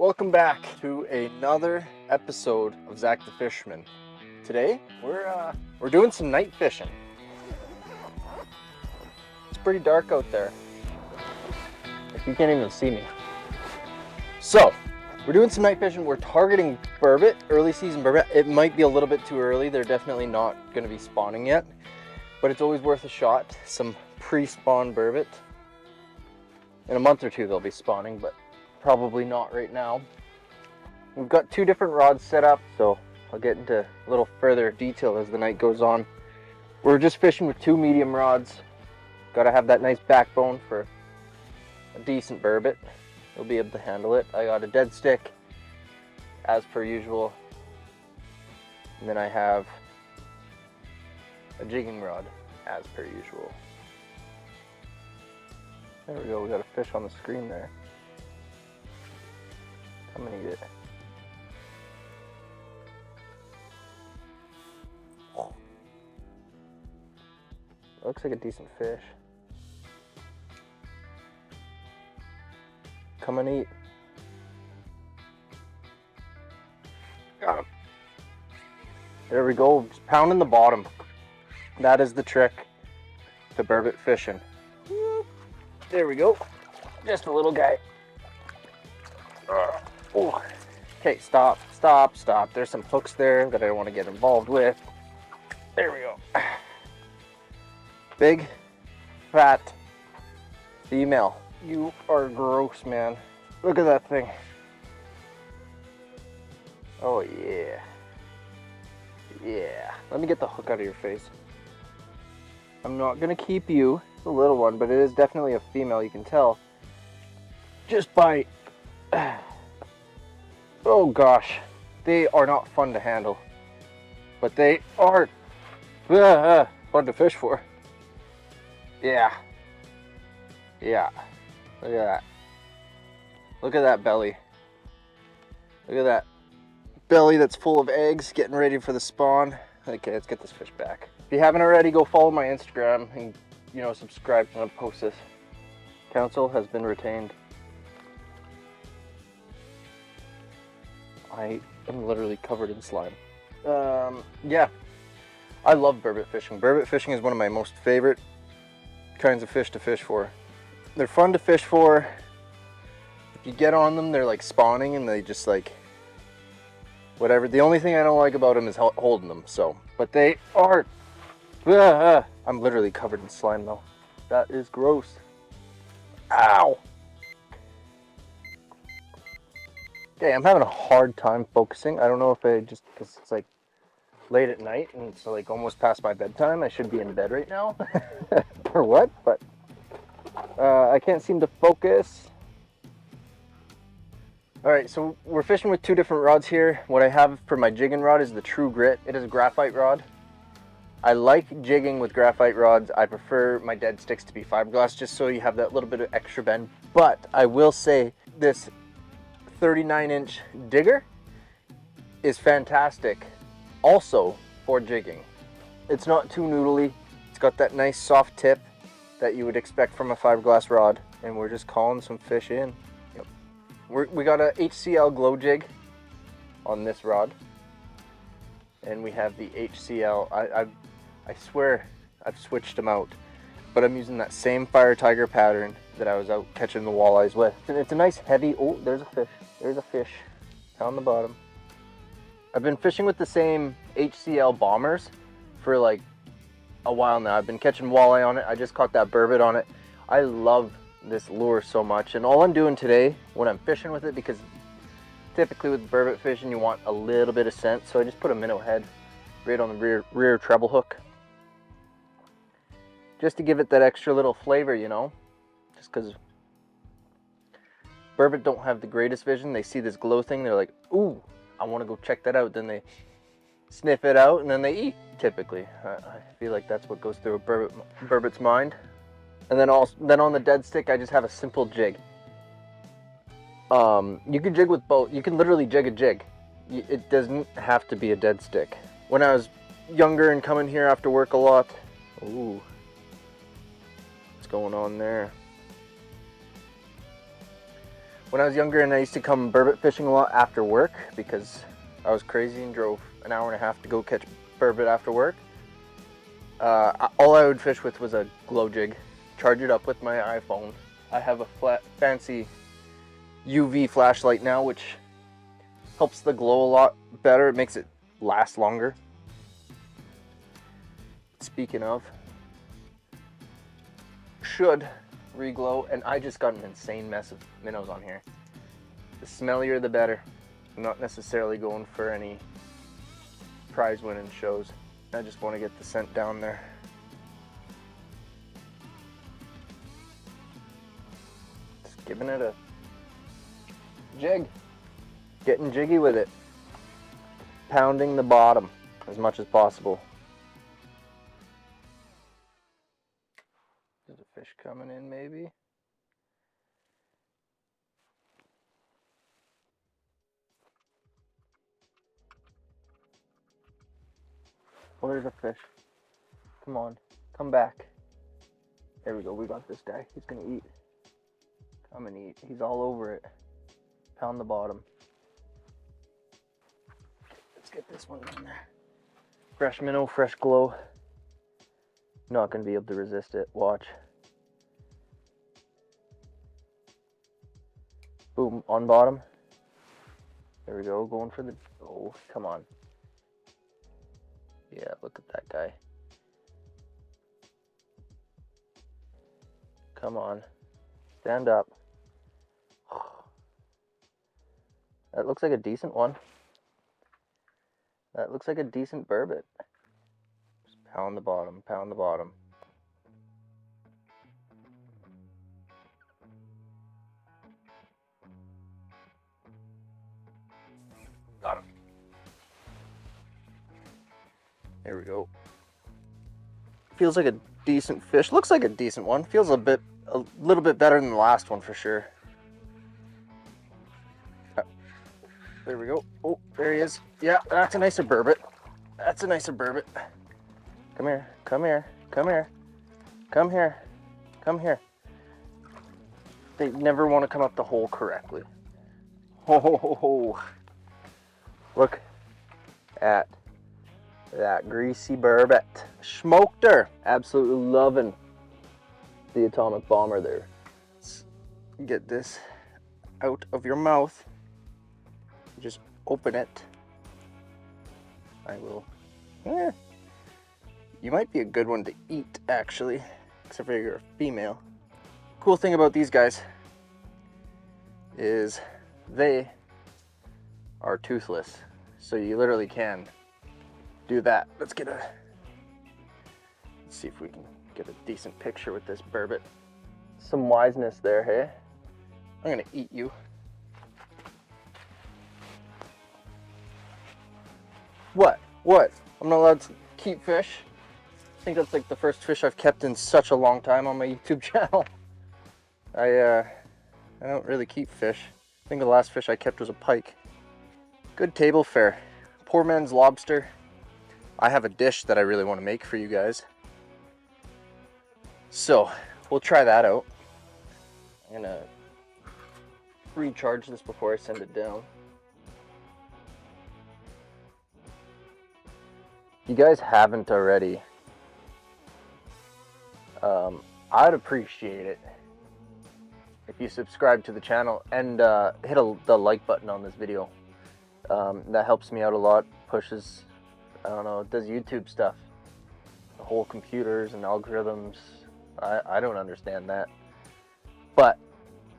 Welcome back to another episode of Zach the Fisherman. Today we're doing some night fishing. It's pretty dark out there. You can't even see me. So we're doing some night fishing. We're targeting burbot, early season burbot. It might be a little bit too early. They're definitely not going to be spawning yet, but it's always worth a shot. Some pre-spawn burbot. In a month or two they'll be spawning, but probably not right now. We've got two different rods set up, so I'll get into a little further detail as the night goes on. We're just fishing with two medium rods. Got to have that nice backbone for a decent burbot. You'll be able to handle it. I got a dead stick as per usual, and then I have a jigging rod as per usual. There we go, we got a fish on the screen there. Come and eat it. Looks like a decent fish. Come and eat. Got him. There we go, just pounding the bottom. That is the trick to burbot fishing. There we go. Just a little guy. Oh. Okay, stop. There's some hooks there that I don't want to get involved with. There we go. Big, fat, female. You are gross, man. Look at that thing. Oh yeah. Yeah. Let me get the hook out of your face. I'm not gonna keep you. It's a little one, but it is definitely a female, you can tell. Just by... Oh gosh. They are not fun to handle. But they are fun to fish for. Yeah. Yeah. Look at that. Look at that belly. Look at that belly that's full of eggs getting ready for the spawn. Okay, let's get this fish back. If you haven't already, go follow my Instagram and, you know, subscribe when I post this. Council has been retained. I am literally covered in slime. Yeah. I love burbot fishing. Burbot fishing is one of my most favorite kinds of fish to fish for. They're fun to fish for. If you get on them, they're like spawning and they just like whatever. The only thing I don't like about them is holding them. So, but they are. I'm literally covered in slime though. That is gross. Ow. Okay, I'm having a hard time focusing. I don't know if because it's like late at night and it's like almost past my bedtime. I should be in bed right now or what, but I can't seem to focus. All right, so we're fishing with two different rods here. What I have for my jigging rod is the True Grit. It is a graphite rod. I like jigging with graphite rods. I prefer my dead sticks to be fiberglass just so you have that little bit of extra bend. But I will say this 39-inch digger is fantastic also for jigging. It's not too noodly. It's got that nice soft tip that you would expect from a fiberglass rod, and we're just calling some fish in. Yep. We got a HCL glow jig on this rod, and we have the HCL. I swear I've switched them out, but I'm using that same Fire Tiger pattern that I was out catching the walleyes with. And it's a nice heavy, oh, there's a fish. There's a fish down the bottom. I've been fishing with the same HCL bombers for like a while now. I've been catching walleye on it. I just caught that burbot on it. I love this lure so much, and all I'm doing today when I'm fishing with it, because typically with burbot fishing you want a little bit of scent, so I just put a minnow head right on the rear treble hook, just to give it that extra little flavor, you know, just because burbot don't have the greatest vision. They see this glow thing, they're like, ooh, I want to go check that out. Then they sniff it out and then they eat, typically. I feel like that's what goes through a burbot's mind. And then on the dead stick, I just have a simple jig. You can jig with both. You can literally jig a jig. It doesn't have to be a dead stick. When I was younger and coming here after work a lot, ooh, what's going on there? When I was younger and I used to come burbot fishing a lot after work because I was crazy and drove an hour and a half to go catch burbot after work. All I would fish with was a glow jig, charge it up with my iPhone. I have a fancy UV flashlight now, which helps the glow a lot better. It makes it last longer. Speaking of, should reglow, and I just got an insane mess of minnows on here. The smellier the better. I'm not necessarily going for any prize winning shows. I just want to get the scent down there. Just giving it a jig. Getting jiggy with it. Pounding the bottom as much as possible. There's a fish coming in maybe. Where's the fish? Come on, come back. There we go, we got this guy. He's gonna eat. Come and eat. He's all over it. Pound the bottom. Let's get this one in there. Fresh minnow, fresh glow. Not gonna be able to resist it. Watch. Boom, on bottom. There we go, going for the, oh, come on. Yeah, look at that guy. Come on. Stand up. That looks like a decent one. That looks like a decent burbot. Just pound the bottom, pound the bottom. Got him. There we go. Feels like a decent fish. Looks like a decent one. Feels a little bit better than the last one for sure. There we go. Oh, there he is. Yeah, that's a nicer burbot. That's a nicer burbot. Come here, come here, come here, come here, come here. They never want to come up the hole correctly. Ho ho ho ho. Look at that greasy burbot. Smoked her. Absolutely loving the atomic bomber there. Let's get this out of your mouth. Just open it. I will. You might be a good one to eat, actually, except for you're a female. Cool thing about these guys is they are toothless, so you literally can do that. Let's see if we can get a decent picture with this burbot. Some wiseness there, hey? I'm gonna eat you. What? What? I'm not allowed to keep fish? I think that's like the first fish I've kept in such a long time on my YouTube channel. I don't really keep fish. I think the last fish I kept was a pike. Good table fare. Poor man's lobster. I have a dish that I really want to make for you guys. So, we'll try that out. I'm gonna recharge this before I send it down. If you guys haven't already, I'd appreciate it if you subscribe to the channel and hit the like button on this video. That helps me out a lot, pushes, I don't know, it does YouTube stuff. The whole computers and algorithms, I don't understand that. But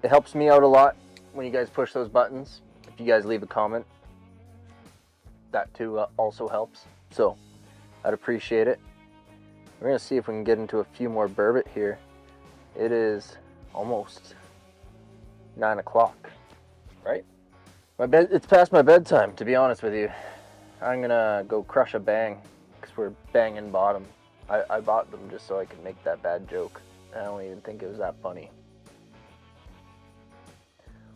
it helps me out a lot when you guys push those buttons. If you guys leave a comment, that too also helps. So, I'd appreciate it. We're gonna see if we can get into a few more burbot here. It is almost 9 o'clock, right? It's past my bedtime, to be honest with you. I'm gonna go crush a bang, because we're banging bottom. I bought them just so I could make that bad joke. I don't even think it was that funny.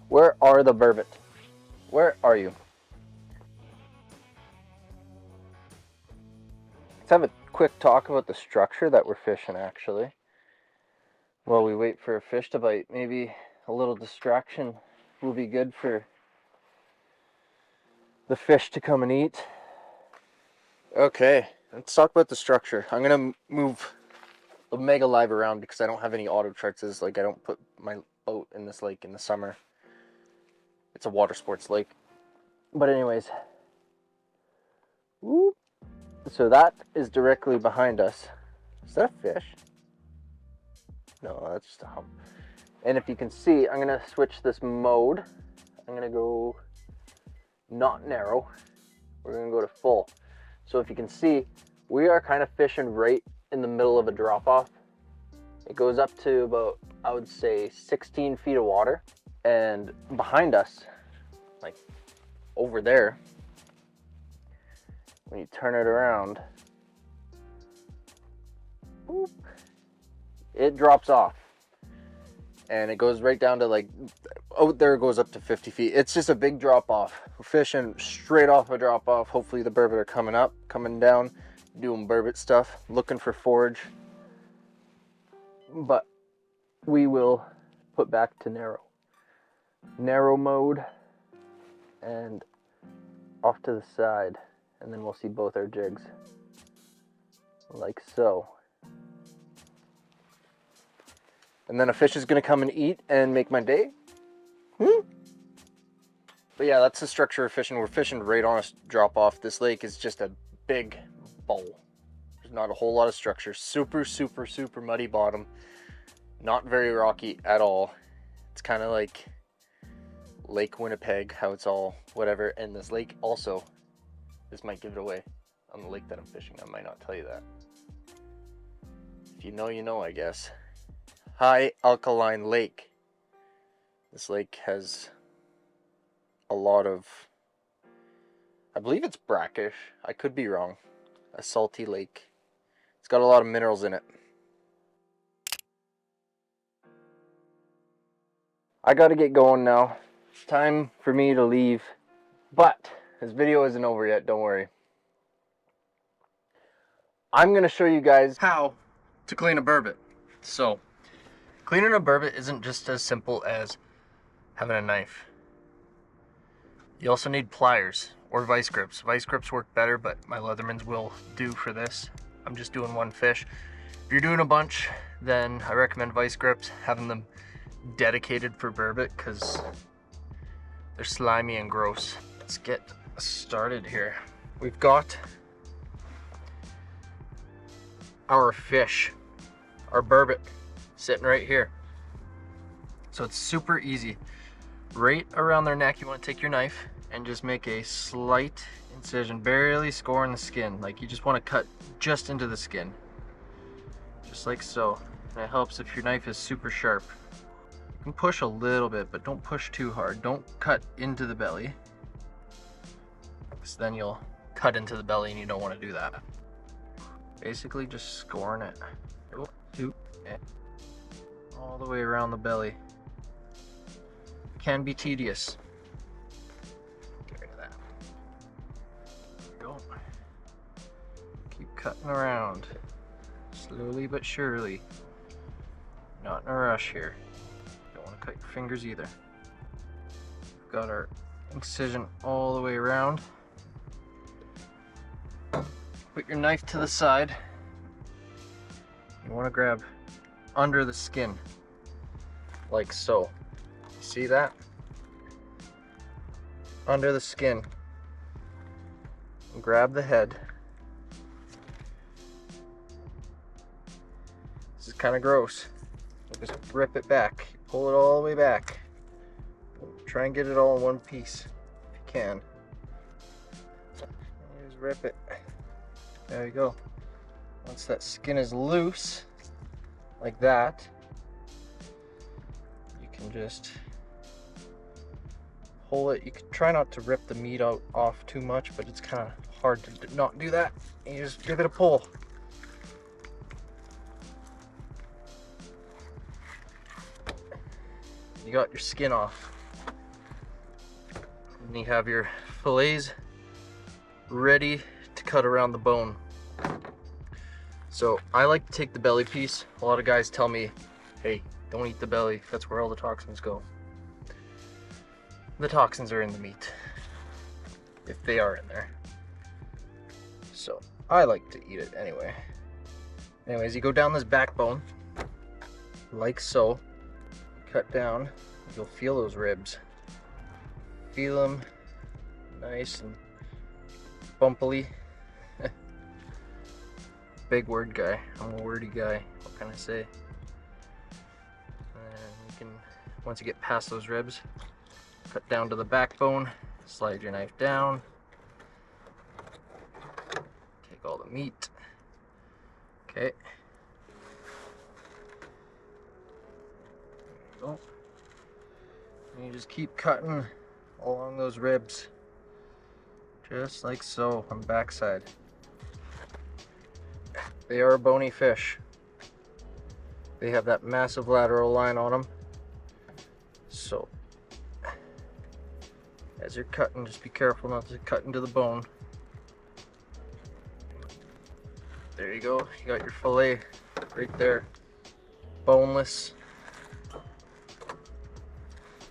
Where are the burbot? Where are you? Let's have a quick talk about the structure that we're fishing, actually. While we wait for a fish to bite, maybe a little distraction will be good for the fish to come and eat. Okay, let's talk about the structure. I'm gonna move the Mega Live around because I don't have any auto charts. Like, I don't put my boat in this lake in the summer. It's a water sports lake. But anyways, whoop. So that is directly behind us. Is that a fish? No, that's just a hump. And if you can see, I'm gonna switch this mode. I'm gonna go not narrow. We're gonna go to full. So if you can see, we are kind of fishing right in the middle of a drop off. It goes up to about, I would say, 16 feet of water. And behind us, like over there, when you turn it around, whoop, it drops off. And it goes right down to, like, out there, it goes up to 50 feet. It's just a big drop off. We're fishing straight off a drop off. Hopefully the burbot are coming down, doing burbot stuff, looking for forage. But we will put back to narrow mode, and off to the side, and then we'll see both our jigs, like so. And then a fish is gonna come and eat and make my day. But yeah, that's the structure of fishing. We're fishing right on a drop off. This lake is just a big bowl. There's not a whole lot of structure. Super, super, super muddy bottom. Not very rocky at all. It's kind of like Lake Winnipeg, how it's all whatever. And this lake also, this might give it away on the lake that I'm fishing. I might not tell you that. If you know, you know, I guess. High alkaline lake. This lake has a lot of, I believe it's brackish. I could be wrong. A salty lake. It's got a lot of minerals in it. I gotta get going now. It's time for me to leave. But this video isn't over yet, don't worry. I'm gonna show you guys how to clean a burbot. So, cleaning a burbot isn't just as simple as having a knife. You also need pliers or vice grips. Vice grips work better, but my Leathermans will do for this. I'm just doing one fish. If you're doing a bunch, then I recommend vice grips, having them dedicated for burbot because they're slimy and gross. Let's get started here. We've got our fish, our burbot, sitting right here. So it's super easy. Right around their neck, you want to take your knife and just make a slight incision, barely scoring the skin. Like, you just want to cut just into the skin, just like so. And it helps if your knife is super sharp. You can push a little bit, but don't push too hard. Don't cut into the belly, because then you'll cut into the belly and you don't want to do that. Basically just scoring it all the way around the belly. Can be tedious. Get rid of that. There we go. Keep cutting around, slowly but surely. Not in a rush here. Don't want to cut your fingers either. Got our incision all the way around. Put your knife to the side. You want to grab under the skin, like so. See that? Under the skin. Grab the head. This is kind of gross. Just rip it back. Pull it all the way back. Try and get it all in one piece if you can. Just rip it. There you go. Once that skin is loose, like that, you can just pull it. You can try not to rip the meat out off too much, but it's kind of hard to not do that. And you just give it a pull. You got your skin off. And you have your fillets ready to cut around the bone. So I like to take the belly piece. A lot of guys tell me, hey, don't eat the belly. That's where all the toxins go. the toxins are in the meat, if they are in there. So I like to eat it anyway. Anyways, you go down this backbone, like so. Cut down, you'll feel those ribs. Feel them nice and bumpily. Big word guy. I'm a wordy guy. What can I say? And you can, once you get past those ribs, cut down to the backbone, slide your knife down, take all the meat. Okay. Go. And you just keep cutting along those ribs, just like so on the backside. They are a bony fish. They have that massive lateral line on them. So as you're cutting, just be careful not to cut into the bone. There you go. You got your fillet right there, boneless.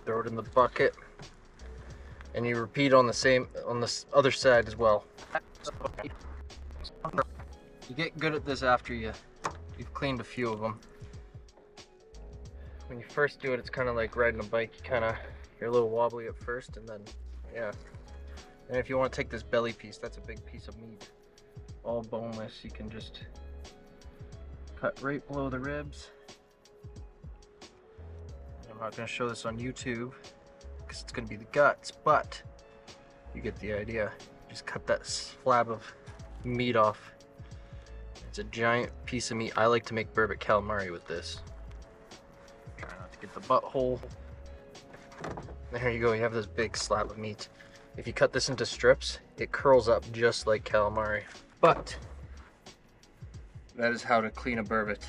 Throw it in the bucket, and you repeat on the other side as well. You get good at this after you've cleaned a few of them. When you first do it, it's kind of like riding a bike. You're a little wobbly at first, and then yeah. And if you want to take this belly piece, that's a big piece of meat, all boneless. You can just cut right below the ribs. I'm not going to show this on YouTube because it's going to be the guts, but you get the idea. Just cut that slab of meat off. It's a giant piece of meat. I like to make Burbot calamari with this. Try not to get the butthole. There you go, you have this big slab of meat. If you cut this into strips, it curls up just like calamari. But that is how to clean a Burbot.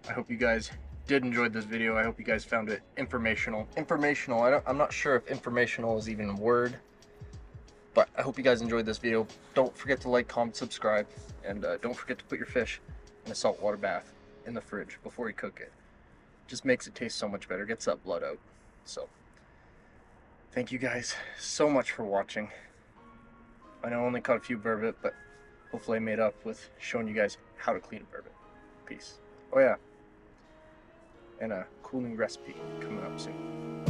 I hope you guys did enjoy this video. I hope you guys found it informational. I'm not sure if informational is even a word, but I hope you guys enjoyed this video. Don't forget to like, comment, subscribe, and don't forget to put your fish in a saltwater bath in the fridge before you cook it. Just makes it taste so much better, gets that blood out. So thank you guys so much for watching. I know I only caught a few Burbot, but hopefully I made up with showing you guys how to clean a Burbot. Peace. Oh yeah, and a cool new recipe coming up soon.